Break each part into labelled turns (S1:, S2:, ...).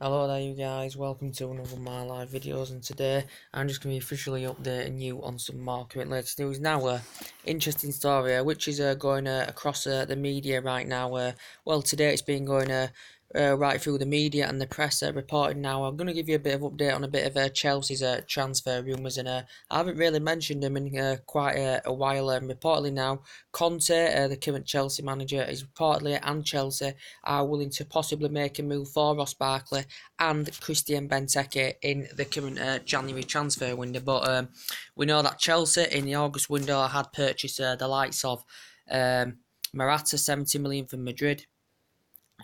S1: Hello there you guys, welcome to another of my live videos, and today I'm just going to be officially updating you on some more current latest news. Now, interesting story which is going across the media right now. Well, today it's been going right through the media and the press reporting now. I'm going to give you a bit of update on a bit of Chelsea's transfer rumours, and I haven't really mentioned them in quite a while. Reportedly now, Conte, the current Chelsea manager, is reportedly, and Chelsea are willing to possibly make a move for Ross Barkley and Christian Benteke in the current January transfer window. But we know that Chelsea in the August window had purchased the likes of Morata, 70 million from Madrid,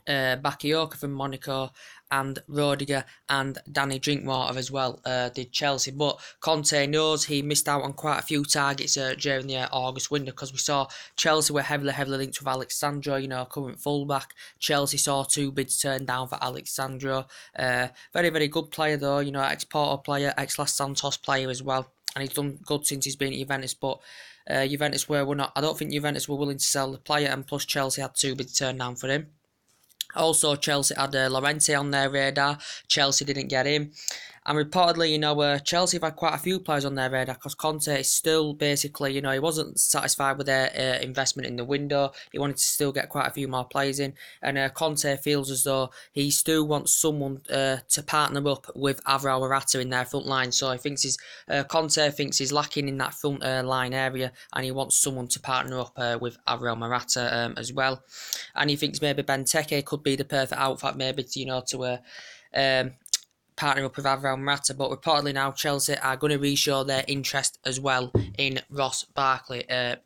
S1: Bakayoko from Monaco, and Rodiger and Danny Drinkwater as well did Chelsea. But Conte knows he missed out on quite a few targets during the August window, because we saw Chelsea were heavily linked with Alex Sandro, current fullback. Chelsea saw two bids turned down for Alex Sandro. Very good player though, ex-Porto player, ex-Las Santos player as well. And he's done good since he's been at Juventus, but Juventus were not. I don't think Juventus were willing to sell the player, and plus Chelsea had two bids turned down for him. Also, Chelsea had Llorente on their radar. Chelsea didn't get him. And reportedly, Chelsea have had quite a few players on their radar, because Conte is still basically, he wasn't satisfied with their investment in the window. He wanted to still get quite a few more players in. And Conte feels as though he still wants someone to partner up with Alvaro Morata in their front line. So Conte thinks he's lacking in that front line area, and he wants someone to partner up with Alvaro Morata as well. And he thinks maybe Benteke could be the perfect outfit, maybe to partnering up with Alvaro Morata. But reportedly now Chelsea are going to reshow their interest as well in Ross Barkley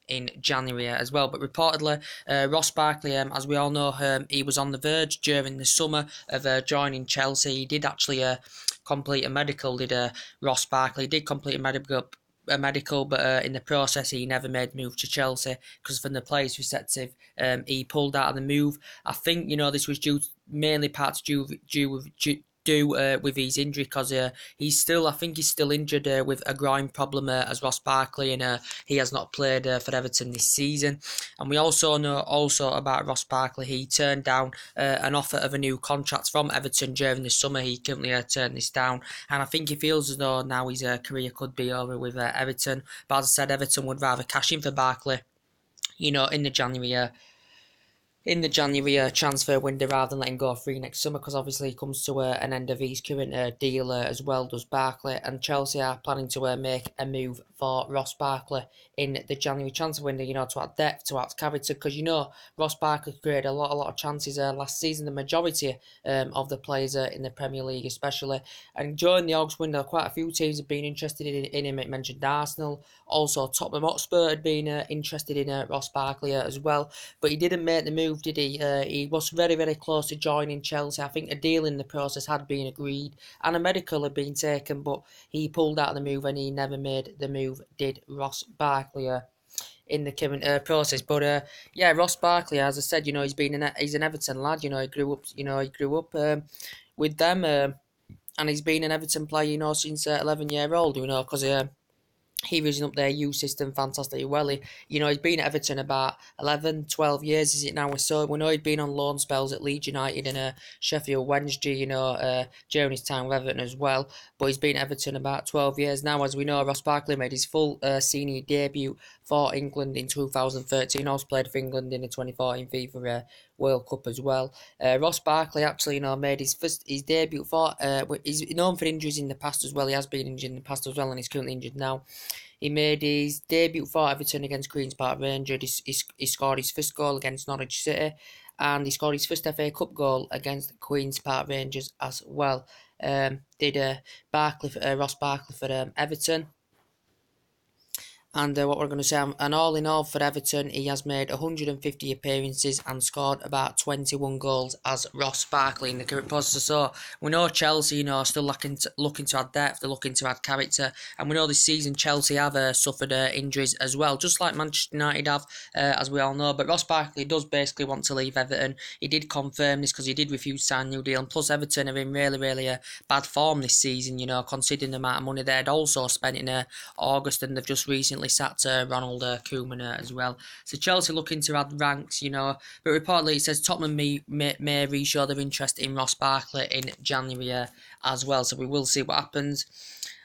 S1: in January as well. But reportedly Ross Barkley, as we all know, he was on the verge during the summer of joining Chelsea. He did actually complete a medical, Ross Barkley did complete a medical, but in the process he never made the move to Chelsea, because from the player's perspective, he pulled out of the move. I think this was mainly part due with his injury, because I think he's still injured with a groin problem as Ross Barkley, and he has not played for Everton this season. And we also know about Ross Barkley, he turned down an offer of a new contract from Everton during the summer. He currently turned this down, and I think he feels as though now his career could be over with Everton. But as I said, Everton would rather cash in for Barkley, in the January transfer window, rather than letting go free next summer, because obviously he comes to an end of his current deal as well, does Barkley. And Chelsea are planning to make a move for Ross Barkley in the January transfer window, to add depth, to add character, because Ross Barkley created a lot of chances last season, the majority of the players in the Premier League especially. And during the August window, quite a few teams have been interested in him. It mentioned Arsenal, also Tottenham Hotspur had been interested in Ross Barkley as well, but he didn't make the move, did he? He was very close to joining Chelsea. I think a deal in the process had been agreed and a medical had been taken, but he pulled out of the move, and he never made the move, did Ross Barkley in the current process. But Ross Barkley, as I said, he's an Everton lad. He grew up with them, and he's been an Everton player, since 11-year-old. Because he was up their youth system fantastically well. He's been at Everton about 11, 12 years, is it now? So we know he'd been on loan spells at Leeds United and Sheffield Wednesday, during his time with Everton as well. But he's been at Everton about 12 years now. As we know, Ross Barkley made his full senior debut for England in 2013. Also played for England in the 2014 FIFA World Cup as well. Ross Barkley actually, made his debut for. He's known for injuries in the past as well. He has been injured in the past as well, and he's currently injured now. He made his debut for Everton against Queen's Park Rangers. He scored his first goal against Norwich City, and he scored his first FA Cup goal against Queen's Park Rangers as well. Ross Barkley for Everton. And what we're going to say, and all in all for Everton, he has made 150 appearances and scored about 21 goals as Ross Barkley in the current process. So we know Chelsea, are still looking to add depth, they're looking to add character, and we know this season Chelsea have suffered injuries as well, just like Manchester United have, as we all know. But Ross Barkley does basically want to leave Everton. He did confirm this, because he did refuse to sign a new deal, and plus Everton are in really bad form this season, considering the amount of money they had also spent in August, and they've just recently recently sacked Ronald Koeman as well. So Chelsea looking to add ranks, but reportedly it says Tottenham may re-show their interest in Ross Barkley in January as well. So we will see what happens.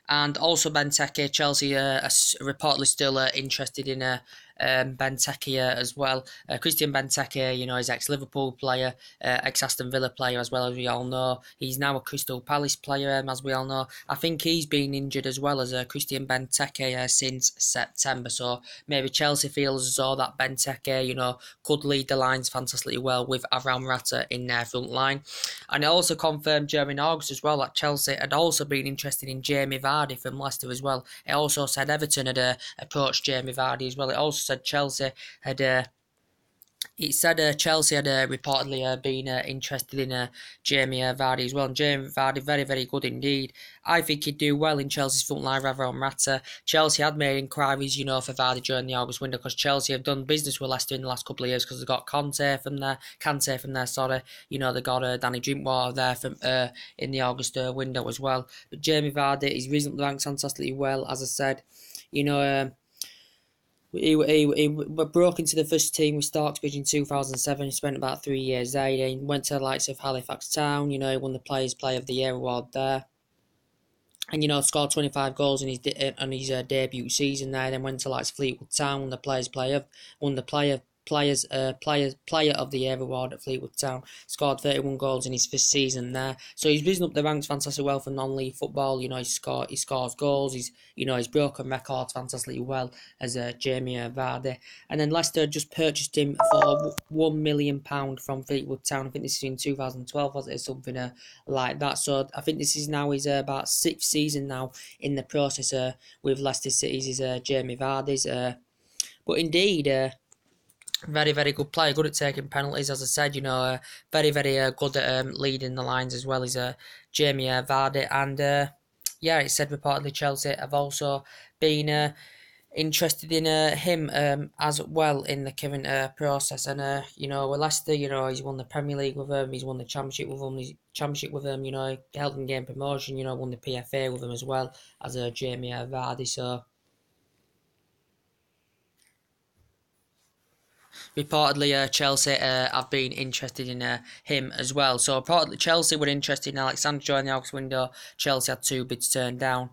S1: And also Benteke, Chelsea are reportedly still interested in Benteke as well. Christian Benteke, is ex-Liverpool player, ex-Aston Villa player as well, as we all know. He's now a Crystal Palace player, as we all know. I think he's been injured as well as Christian Benteke since September. So maybe Chelsea feels as though that Benteke, could lead the lines fantastically well with Avram Morata in their front line. And it also confirmed during August as well that Chelsea had also been interested in Jamie Vardy from Leicester as well. It also said Everton had approached Jamie Vardy as well. It also said Chelsea had Chelsea had reportedly been interested in Jamie Vardy as well. And Jamie Vardy, very, very good indeed. I think he'd do well in Chelsea's front line rather than Morata. Chelsea had made inquiries, for Vardy during the August window because Chelsea have done business with Leicester in the last couple of years because they got Kante from there. They got Danny Drinkwater there from in the August window as well. But Jamie Vardy, he's risen up the ranks fantastically well, as I said. He broke into the first team with Starksbridge in 2007. He spent about 3 years there. He went to the likes of Halifax Town. He won the Players' Player of the Year award there. And, scored 25 goals in his debut season there. Then went to likes of Fleetwood Town, won the Players' Player of the Year award at Fleetwood Town. Scored 31 goals in his first season there. So he's risen up the ranks fantastically well for non-league football. He scores goals. He's broken records fantastically well as Jamie Vardy. And then Leicester just purchased him for £1 million from Fleetwood Town. I think this is in 2012, was it, or something like that. So I think this is now his about 6th season now in the process with Leicester City's Jamie Vardy's. But indeed, very, very good player, good at taking penalties, as I said, very, very good at leading the lines as well as Jamie Vardy. And it said reportedly Chelsea have also been interested in him as well in the current process. And, with Leicester, he's won the Premier League with them, he's won the Championship with them, helped him gain promotion, won the PFA with them as well as Jamie Vardy. So reportedly, Chelsea have been interested in him as well. So reportedly, Chelsea were interested in Alexander during the August window. Chelsea had 2 bids turned down.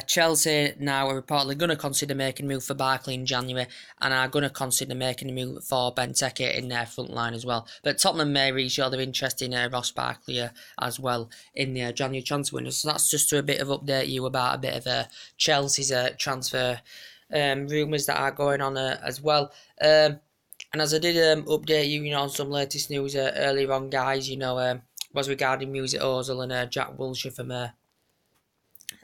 S1: Chelsea now are reportedly going to consider making a move for Barkley in January and are going to consider making a move for Benteke in their front line as well. But Tottenham may re-show their interest in Ross Barkley as well in the January transfer window. So that's just to a bit of update you about a bit of Chelsea's transfer rumours that are going on as well. And as I did update you, on some latest news earlier on, guys, was regarding Mesut Ozil and Jack Wilshere from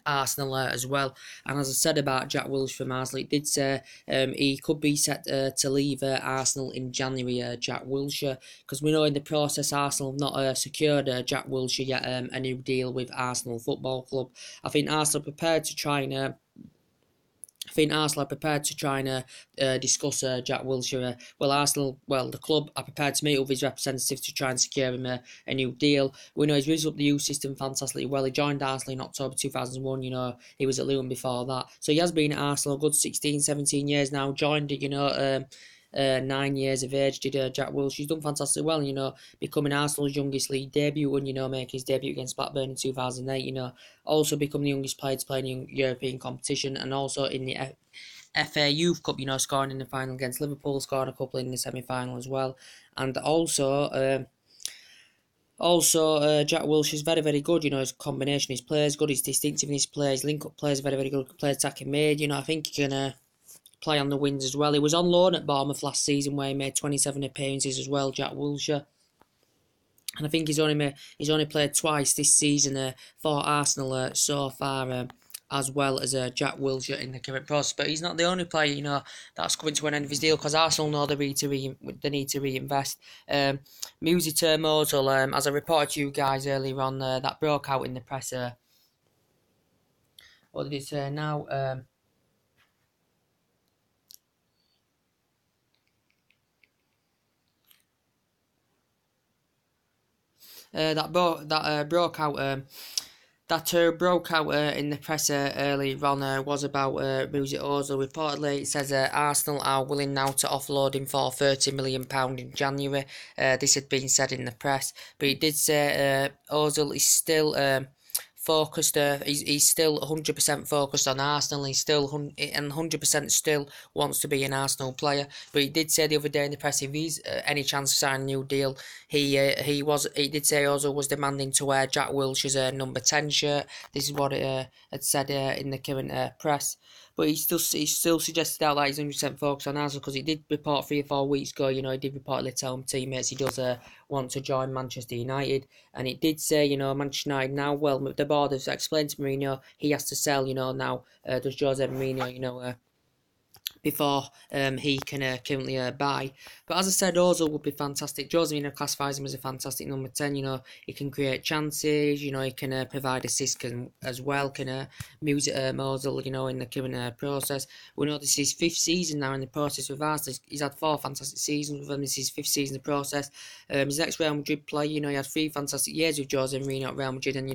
S1: Arsenal as well. And as I said about Jack Wilshere from Arsenal, it did say he could be set to leave Arsenal in January, Jack Wilshere, because we know in the process Arsenal have not secured Jack Wilshere yet a new deal with Arsenal Football Club. I think Arsenal are prepared to try and discuss Jack Wilshere. The club are prepared to meet with his representatives to try and secure him a new deal. We know he's risen up the youth system fantastically well. He joined Arsenal in October 2001. He was at Luton before that. So he has been at Arsenal a good 16, 17 years now. Joined it, 9 years of age did Jack Wilshere. He's done fantastically well, becoming Arsenal's youngest league debut and, make his debut against Blackburn in 2008, also become the youngest player to play in European competition and also in the FA Youth Cup, scoring in the final against Liverpool, scoring a couple in the semi-final as well. And also, Jack Wilshere is very, very good. His combination, his play is good, his distinctiveness play, his link-up play is very, very good, play attacking made. I think he can play on the wings as well. He was on loan at Bournemouth last season where he made 27 appearances as well, Jack Wilshere. And I think he's only played twice this season for Arsenal so far, as well as Jack Wilshere in the current process. But he's not the only player, that's coming to an end of his deal because Arsenal know they need to reinvest. Mesut Ozil, as I reported to you guys earlier on, that broke out in the press. What did it say now? That broke out that broke out in the press earlier on was about Mesut Ozil. Reportedly, it says Arsenal are willing now to offload him for £30 million in January. This had been said in the press, but he did say Ozil is still focused. He's still 100% focused on Arsenal. He's still 100% still wants to be an Arsenal player. But he did say the other day in the press, if he's any chance of signing a new deal, he did say Ozil was demanding to wear Jack Wilshere's number 10 shirt. This is what it had said in the current press. But he still suggested out that he's 100% focused on Arsenal, because he did report 3 or 4 weeks ago. He did reportedly tell teammates he does want to join Manchester United, and it did say Manchester United now. Well, the board has explained to Mourinho he has to sell. Now does Jose Mourinho before he can currently buy. But as I said, Ozil would be fantastic. Jose Mourinho classifies him as a fantastic number 10. He can create chances. He can provide assists as well. Can Mesut Ozil, in the current process. We know this is his 5th season now in the process with Arsenal. He's had 4 fantastic seasons with them. This is his 5th season in the process. His next Real Madrid play, he had 3 fantastic years with Jose Mourinho at Real Madrid, and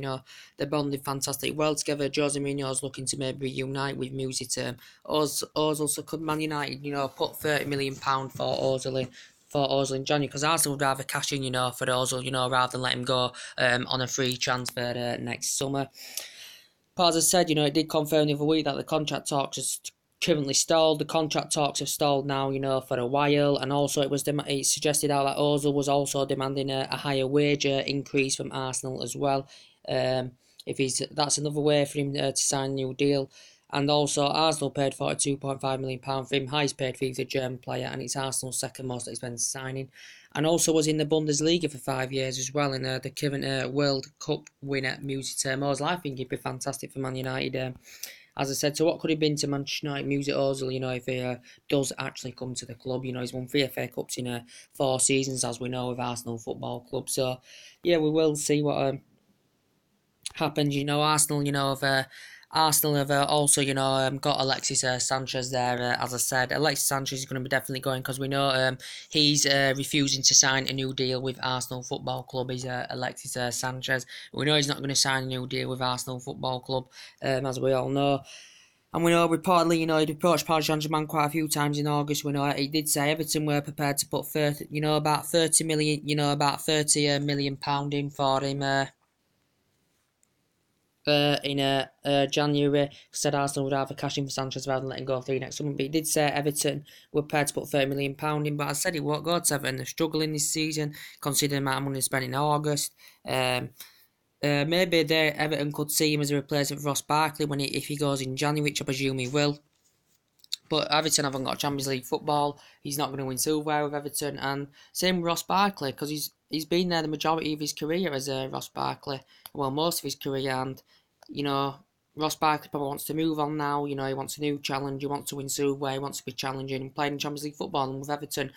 S1: they bonded fantastic well together. Jose Mourinho's looking to maybe reunite with Mesut Ozil. So could Man United, put £30 million for Ozil in January, because Arsenal would rather cash in, for Ozil, rather than let him go on a free transfer next summer. But as I said, it did confirm the other week that the contract talks are currently stalled. The contract talks have stalled now, for a while, and also it suggested out that Ozil was also demanding a higher wage increase from Arsenal as well. That's another way for him to sign a new deal. And also, Arsenal paid £42.5 million for him, highest paid fee for the German player, and it's Arsenal's second most expensive signing. And also was in the Bundesliga for 5 years as well, in the current World Cup winner, Mesut Ozil. I think he'd be fantastic for Man United. As I said, so what could he been to Manchester United? Mesut Ozil, if he does actually come to the club. He's won 3 FA Cups in 4 seasons, as we know, with Arsenal Football Club. So, yeah, we will see what happens. Arsenal have also, got Alexis Sanchez there. As I said, Alexis Sanchez is going to be definitely going, because we know he's refusing to sign a new deal with Arsenal Football Club. He's Alexis Sanchez. We know he's not going to sign a new deal with Arsenal Football Club, as we all know. And we know reportedly, he'd approached Paris Saint-Germain quite a few times in August. We know he did say Everton were prepared to put about £30 million in for him. In January, said Arsenal would rather cash in for Sanchez rather than letting go of 3 next summer. But he did say Everton were prepared to put £30 million in. But I said he won't go to Everton. They're struggling this season, considering the amount of money spent in August. Maybe Everton could see him as a replacement for Ross Barkley if he goes in January, which I presume he will. But Everton haven't got Champions League football. He's not going to win silverware with Everton. And same with Ross Barkley, because he's been there the majority of his career as Ross Barkley. Well, most of his career. And, Ross Barkley probably wants to move on now. He wants a new challenge. He wants to win silverware. He wants to be challenging and playing in Champions League football. And with Everton,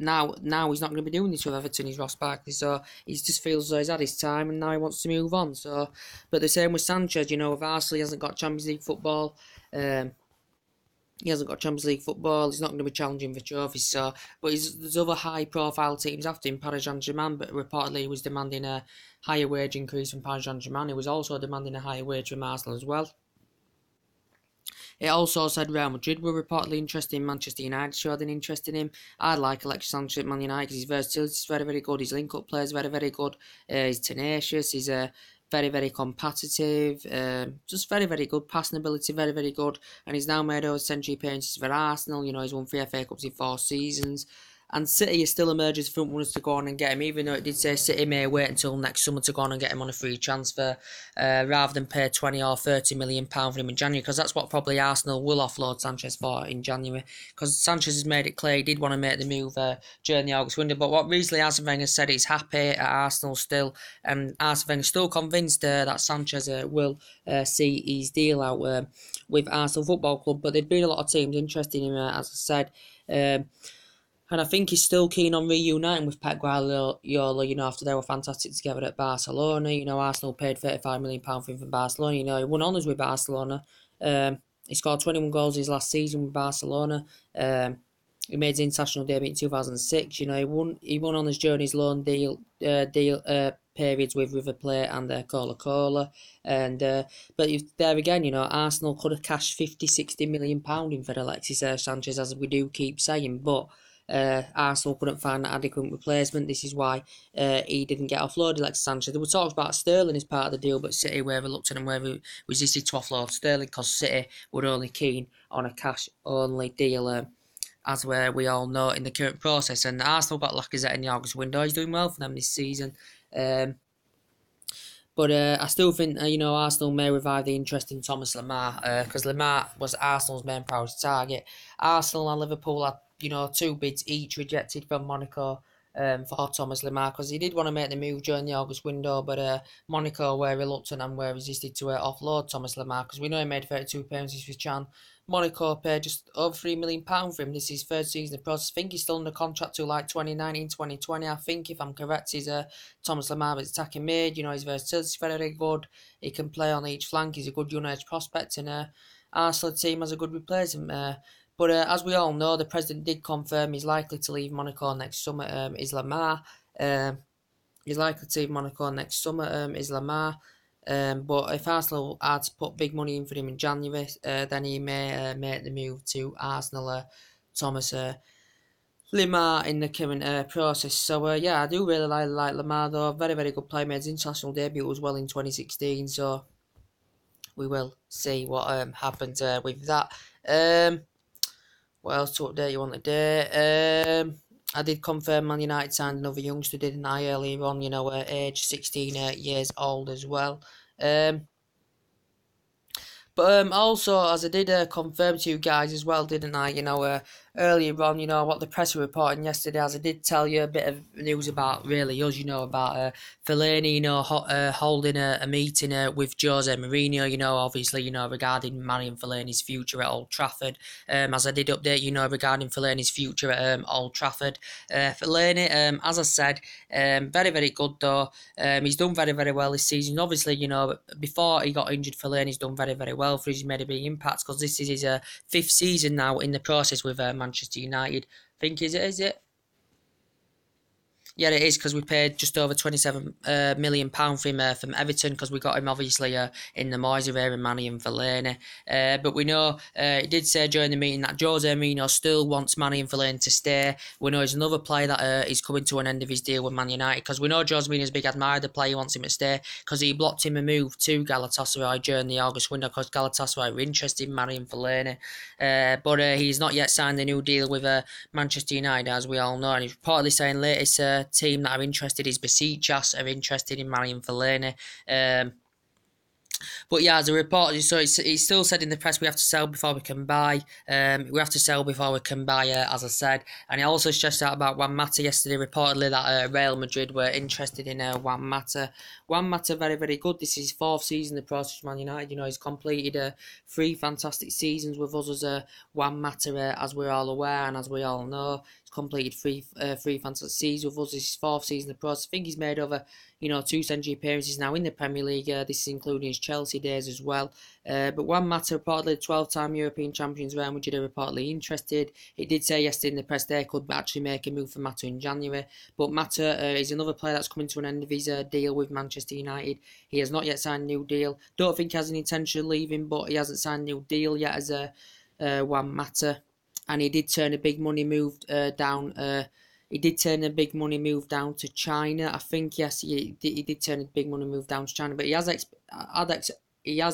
S1: now he's not going to be doing this with Everton. He's Ross Barkley. So he just feels as though he's had his time and now he wants to move on. So, but the same with Sanchez. With Arsenal, he hasn't got Champions League football. He hasn't got Champions League football. He's not going to be challenging for trophies. So, but there's other high-profile teams after him. Paris Saint-Germain, but reportedly he was demanding a higher wage increase from Paris Saint-Germain. He was also demanding a higher wage from Arsenal as well. It also said Real Madrid were reportedly interested in Manchester United, showed an interest in him. I like Alexis Sanchez at Man United because his versatility is very, very good. His link-up play is very, very good. He's tenacious. He's very, very competitive, just very, very good. Passing ability, very, very good. And he's now made over century appearances for Arsenal. He's won 3 FA Cups in 4 seasons. And City is still emerging as front runners to go on and get him, even though it did say City may wait until next summer to go on and get him on a free transfer, rather than pay £20 or £30 million for him in January, because that's what probably Arsenal will offload Sanchez for in January, because Sanchez has made it clear he did want to make the move during the August window. But what recently Arsene Wenger said, he's happy at Arsenal still, and Arsene Wenger still convinced that Sanchez will see his deal out with Arsenal Football Club. But there'd been a lot of teams interested in him, as I said. And I think he's still keen on reuniting with Pep Guardiola, after they were fantastic together at Barcelona. Arsenal paid £35 million for him from Barcelona. He won honours with Barcelona. He scored 21 goals his last season with Barcelona. He made his international debut in 2006. He won honours during his loan deal periods with River Plate and Coca-Cola. And but if, there again, Arsenal could have cashed 50-60 million pound in for Alexis Sanchez, as we do keep saying, but Arsenal couldn't find an adequate replacement. This is why he didn't get offloaded, Alexis Sanchez. There were talks about Sterling as part of the deal, but City were reluctant and were resisted to offload Sterling because City were only keen on a cash-only deal. As we all know in the current process, and Arsenal got Lacazette in the August window. He's doing well for them this season. But I still think, Arsenal may revive the interest in Thomas Lemar, because Lemar was Arsenal's main priority target. Arsenal and Liverpool had, 2 bids each rejected from Monaco for Thomas Lemar, because he did want to make the move during the August window, but Monaco were reluctant and were resisted to offload Thomas Lemar, because we know he made 32 appearances with Chan. Monaco paid just over £3 million for him. This is his third season in the process. I think he's still under contract till like 2019, 2020. I think, if I'm correct, he's Thomas Lemar is attacking mid. His versatility is very good. He can play on each flank. He's a good young age prospect, and Arsenal team has a good replacement. But as we all know, the president did confirm he's likely to leave Monaco next summer. Is Lemar. He's likely to leave Monaco next summer. Is Lemar. But if Arsenal had to put big money in for him in January, then he may make the move to Arsenal, Thomas Lemar, in the current process. So, yeah, I do really like Lemar, though. Very, very good player. Made his international debut as well in 2016, so we will see what happens with that. What else to update you on today? I did confirm Man United signed another youngster, didn't I, earlier on, age 16 years old as well. But also, as I did confirm to you guys as well, didn't I, earlier on, what the press were reporting yesterday, as I did tell you a bit of news about, really, us, about Fellaini, holding a meeting with Jose Mourinho, obviously, regarding Marian Fellaini's future at Old Trafford. As I did update, regarding Fellaini's future at Old Trafford. Fellaini, as I said, very, very good, though. He's done very, very well this season. Obviously, before he got injured, Fellaini's done very, very well for his made a big impact, because this is his 5th season now in the process with Manchester United. I think, is it? Yeah, it is, because we paid just over £27 million for him from Everton, because we got him obviously in the Moyes era, Manny and Fellaini. But we know, he did say during the meeting that Jose Mourinho still wants Manny and Fellaini to stay. We know he's another player that is coming to an end of his deal with Man United, because we know Jose Mourinho's a big admirer of the player, he wants him to stay, because he blocked him a move to Galatasaray during the August window, because Galatasaray were interested in Manny and Fellaini. But he's not yet signed a new deal with Manchester United, as we all know, and he's reportedly saying latest team that are interested is Besiktas, are interested in Marian Fellaini. But yeah, as a reporter, so it's still said in the press, we have to sell before we can buy. We have to sell before we can buy, as I said. And he also stressed out about Juan Mata yesterday, reportedly that Real Madrid were interested in Juan Mata. Juan Mata, very, very good. This is his 4th season in the process of Man United. He's completed 3 fantastic seasons with us as Juan Mata, as we're all aware and as we all know. He's completed 3 fantastic seasons with us. This is his 4th season in the process. I think he's made over 2 century appearances now in the Premier League. This is including his Chelsea days as well. But Juan Mata, reportedly 12-time European champions, Real Madrid are reportedly interested. It did say yesterday in the press they could actually make a move for Mata in January. But Mata is another player that's coming to an end of his deal with Manchester United. He has not yet signed a new deal. Don't think he has an intention of leaving, but he hasn't signed a new deal yet as Juan Mata. And he did turn a big money move down. He did turn a big money move down to China. I think, yes, he did turn a big money move down to China. But he has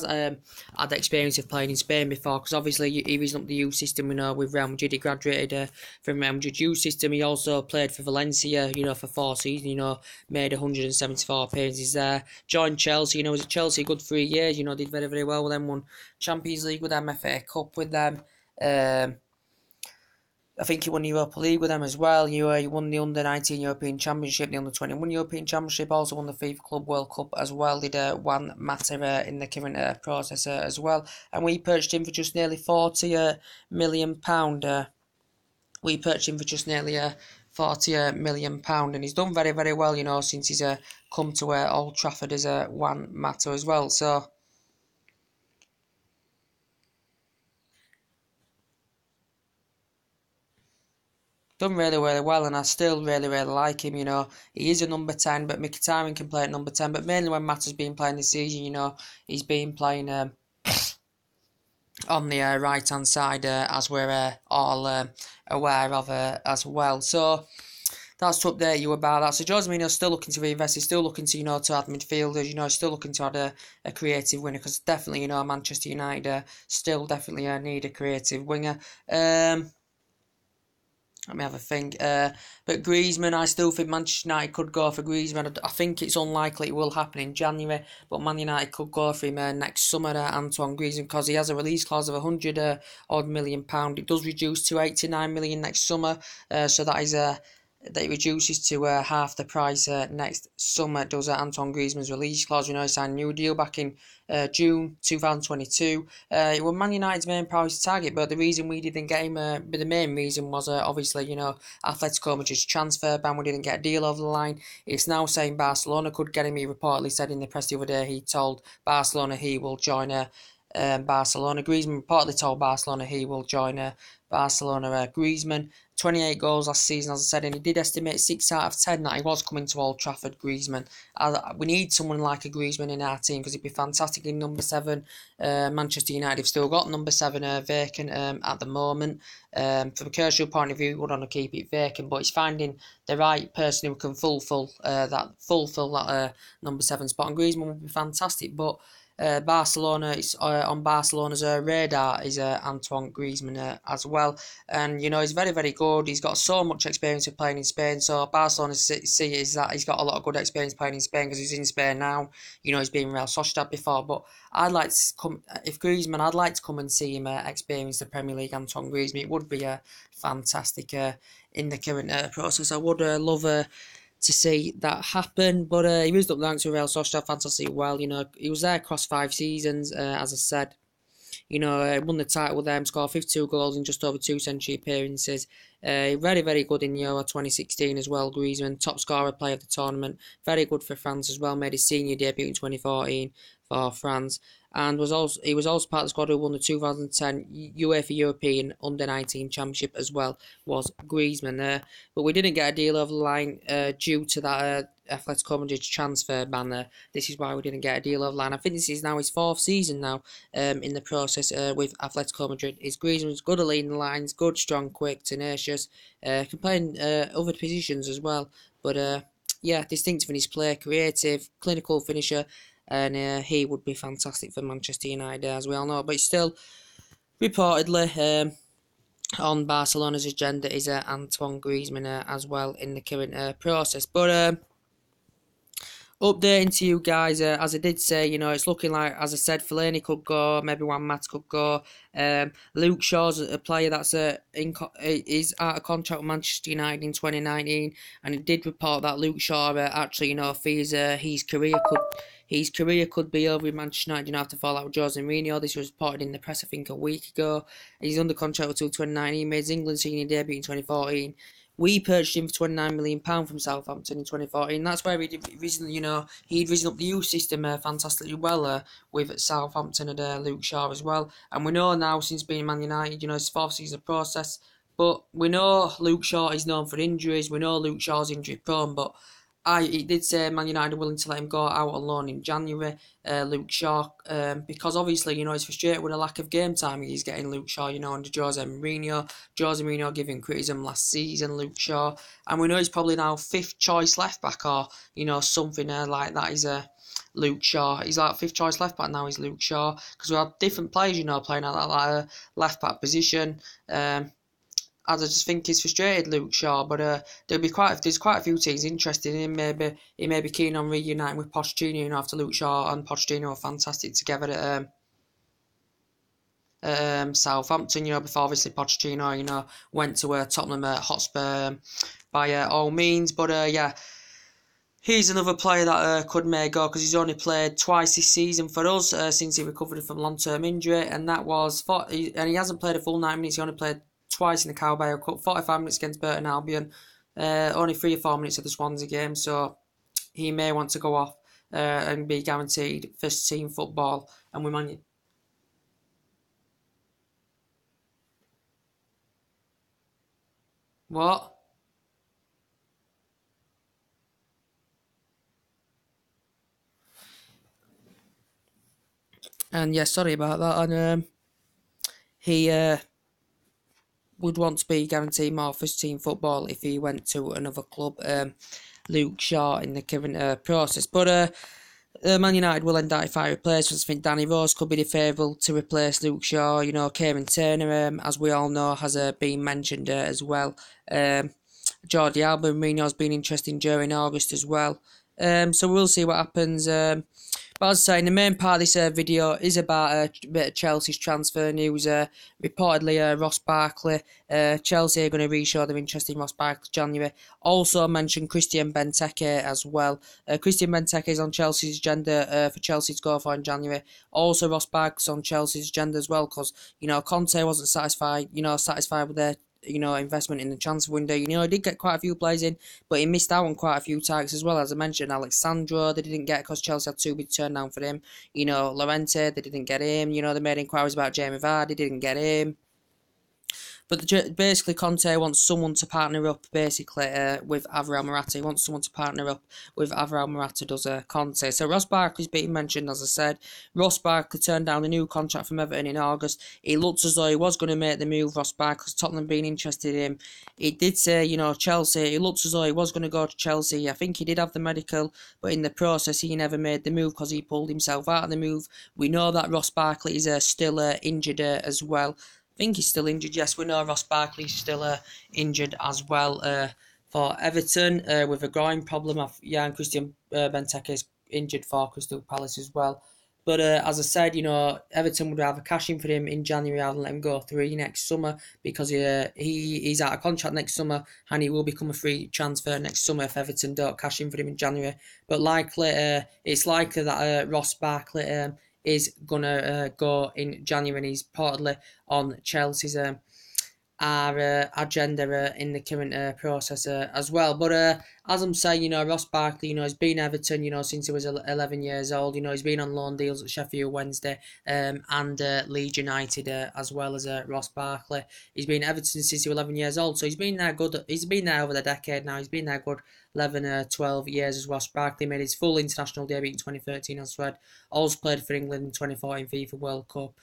S1: had experience of playing in Spain before, because obviously he was up the youth system. With Real Madrid, he graduated from Real Madrid youth system. He also played for Valencia, for 4 seasons. Made 174 appearances there. Joined Chelsea. Was at Chelsea a good 3 years. Did very, very well with them. Won Champions League with them, FA Cup with them. I think he won the Europa League with them as well. He won the Under-19 European Championship, the Under-21 European Championship, also won the FIFA Club World Cup as well. Did Juan Mata in the current process as well. And we purchased him for just nearly £40 million. We purchased him for just nearly £40 million. And he's done very, very well, since he's come to Old Trafford as Juan Mata as well. So done really, really well, and I still really, really like him. He is a number 10, but Mkhitaryan can play at number 10. But mainly when Mata's been playing this season, he's been playing on the right hand side, as we're all aware of as well. So that's to update you about that. So Jose Mourinho's still looking to reinvest. He's still looking to to add midfielders. He's still looking to add a creative winner, because definitely Manchester United still definitely need a creative winger. Let me have a think. But Griezmann, I still think Manchester United could go for Griezmann. I think it's unlikely it will happen in January, but Man United could go for him next summer, Antoine Griezmann, because he has a release clause of £100 odd million. It does reduce to 89 million next summer, so that is that it reduces to half the price next summer. Does Antoine Griezmann's release clause? He signed a new deal back in June 2022. It was Man United's main priority target, but the reason we didn't get him, but the main reason was obviously Atletico Madrid's transfer ban. We didn't get a deal over the line. It's now saying Barcelona could get him. He reportedly said in the press the other day he told Barcelona he will join Barcelona. Griezmann reportedly told Barcelona he will join Barcelona. Griezmann, 28 goals last season, as I said, and he did estimate 6 out of 10 that he was coming to Old Trafford. Griezmann, we need someone like a Griezmann in our team, because he'd be fantastic in number 7. Manchester United have still got number 7 vacant at the moment. From a commercial point of view, we want to keep it vacant, but it's finding the right person who can fulfill that number 7 spot. And Griezmann would be fantastic, but Barcelona is on Barcelona's radar is Antoine Griezmann as well, and he's very, very good. He's got so much experience of playing in Spain, so Barcelona see is that he's got a lot of good experience playing in Spain, because he's in Spain now. He's been Real Sociedad before, but I'd like to come if Griezmann. I'd like to come and see him experience the Premier League. Antoine Griezmann, it would be fantastic in the current process. I would love to see that happen. But he moved up the ranks with Real Sociedad fantastically well. He was there across 5 seasons, as I said. Won the title with them, scored 52 goals in just over 2 century appearances. Very, very good in Euro 2016 as well. Griezmann, top scorer player of the tournament. Very good for France as well. Made his senior debut in 2014 for France. And he was also part of the squad who won the 2010 UEFA European Under-19 Championship as well, was Griezmann. But we didn't get a deal over the line due to that Atletico Madrid's transfer ban. This is why we didn't get a deal over the line. I think this is now his 4th season now in the process with Atletico Madrid. Griezmann's good at leading the lines, good, strong, quick, tenacious, can play in other positions as well. But yeah, distinctive in his play, creative, clinical finisher, and he would be fantastic for Manchester United, as we all know. But still, reportedly, on Barcelona's agenda is Antoine Griezmann as well in the current process. But updating to you guys, as I did say, it's looking like, as I said, Fellaini could go, maybe Juan Mata could go. Luke Shaw's a player that's is out of contract with Manchester United in 2019, and it did report that Luke Shaw actually, feels his career could be over in Manchester United, have to fall out with Jose Mourinho. This was reported in the press, I think, a week ago. He's under contract until 2019. He made his England senior debut in 2014. We purchased him for £29 million from Southampton in 2014. That's where he'd risen up the youth system fantastically well with Southampton and Luke Shaw as well. And we know now, since being Man United, it's 4th season process. But we know Luke Shaw is known for injuries. We know Luke Shaw's injury prone, but he did say Man United are willing to let him go out on loan in January, Luke Shaw, because obviously, he's frustrated with a lack of game time he's getting, Luke Shaw, under Jose Mourinho. Jose Mourinho giving criticism last season, Luke Shaw, and we know he's probably now 5th choice left back, or, something like that is Luke Shaw. He's like 5th choice left back now, is Luke Shaw, because we have different players, playing at that left back position. As I just think he's frustrated, Luke Shaw, but there's quite a few teams interested in him. Maybe he may be keen on reuniting with Pochettino. After Luke Shaw and Pochettino are fantastic together at Southampton. Before obviously Pochettino, went to Tottenham Hotspur by all means. But yeah, he's another player that could may go, because he's only played twice this season for us since he recovered from long-term injury, and that was and he hasn't played a full 90 minutes. He only played twice in the Carabao Cup, 45 minutes against Burton Albion, only 3 or 4 minutes of the Swansea game, so he may want to go off and be guaranteed first team football, and What? And yeah, sorry about that. And he would want to be guaranteed more first team football if he went to another club. Luke Shaw in the current process. But Man United will identify replacements. I think Danny Rose could be the favourite to replace Luke Shaw. You know, Kieran Turner, as we all know, has been mentioned as well. Jordi Alba and Mourinho's been interesting during August as well. So we'll see what happens. But as I say, the main part of this video is about a bit of Chelsea's transfer news. Reportedly, Ross Barkley, Chelsea are going to re-show their interest in Ross Barkley January. Also mentioned Christian Benteke as well. Christian Benteke is on Chelsea's agenda for Chelsea to go for in January. Also, Ross Barkley's on Chelsea's agenda as well because, you know, Conte wasn't satisfied with their investment in the transfer window. You know, he did get quite a few players in, but he missed out on quite a few targets as well. As I mentioned, Alexandro, they didn't get because Chelsea had too big turn down for him. You know, Llorente, they didn't get him. You know, they made inquiries about Jamie Vardy, didn't get him. But basically, Conte wants someone to partner up, basically, with Alvaro Morata. He wants someone to partner up with Alvaro Morata, does Conte. So Ross Barkley's being mentioned, as I said. Ross Barkley turned down a new contract from Everton in August. It looked as though he was going to make the move, Ross Barkley, because Tottenham being interested in him. He did say, you know, Chelsea, it looked as though he was going to go to Chelsea. I think he did have the medical, but in the process, he never made the move because he pulled himself out of the move. We know that Ross Barkley is still injured as well. I think he's still injured. Yes, we know Ross Barkley's still injured as well for Everton with a groin problem. And Christian Benteke is injured for Crystal Palace as well. But as I said, you know, Everton would rather cash in for him in January rather than let him go through next summer because he's out of contract next summer and he will become a free transfer next summer if Everton don't cash in for him in January. But likely, it's likely that Ross Barkley is gonna go in January, and he's reportedly on Chelsea's agenda in the current process as well. But as I'm saying, you know, Ross Barkley, you know, he's been Everton, you know, since he was 11 years old. You know, he's been on loan deals at Sheffield Wednesday and Leeds United as well as Ross Barkley. He's been Everton since he was 11 years old, so he's been there good. He's been there over the decade now. He's been there good 11, 12 years as Ross Barkley. Made his full international debut in 2013 as well. Also played for England in 2014 FIFA World Cup.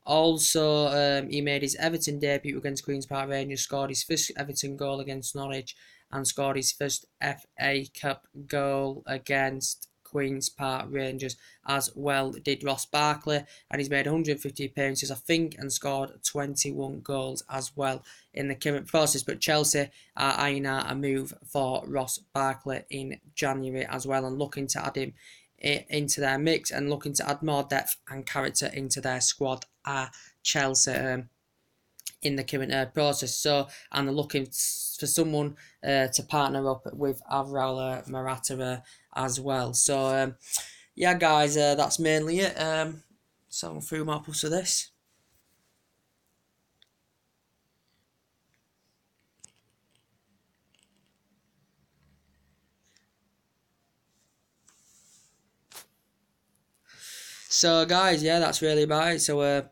S1: Also, he made his Everton debut against Queen's Park Rangers, scored his first Everton goal against Norwich, and scored his first FA Cup goal against Queen's Park Rangers as well. Did Ross Barkley, and he's made 150 appearances, I think, and scored 21 goals as well in the current process. But Chelsea are eyeing out a move for Ross Barkley in January as well, and looking to add him into their mix and looking to add more depth and character into their squad are Chelsea in the current process. So, and they're looking for someone to partner up with Alvaro Morata as well. So, yeah, guys, that's mainly it. So, a few more plus of this. So, guys, yeah, that's really about it. So,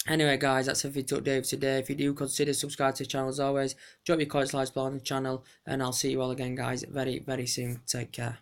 S1: anyway, guys, that's a video update for today. If you do consider subscribe to the channel as always, drop your comments, likes below on the channel, and I'll see you all again, guys, very, very soon. Take care.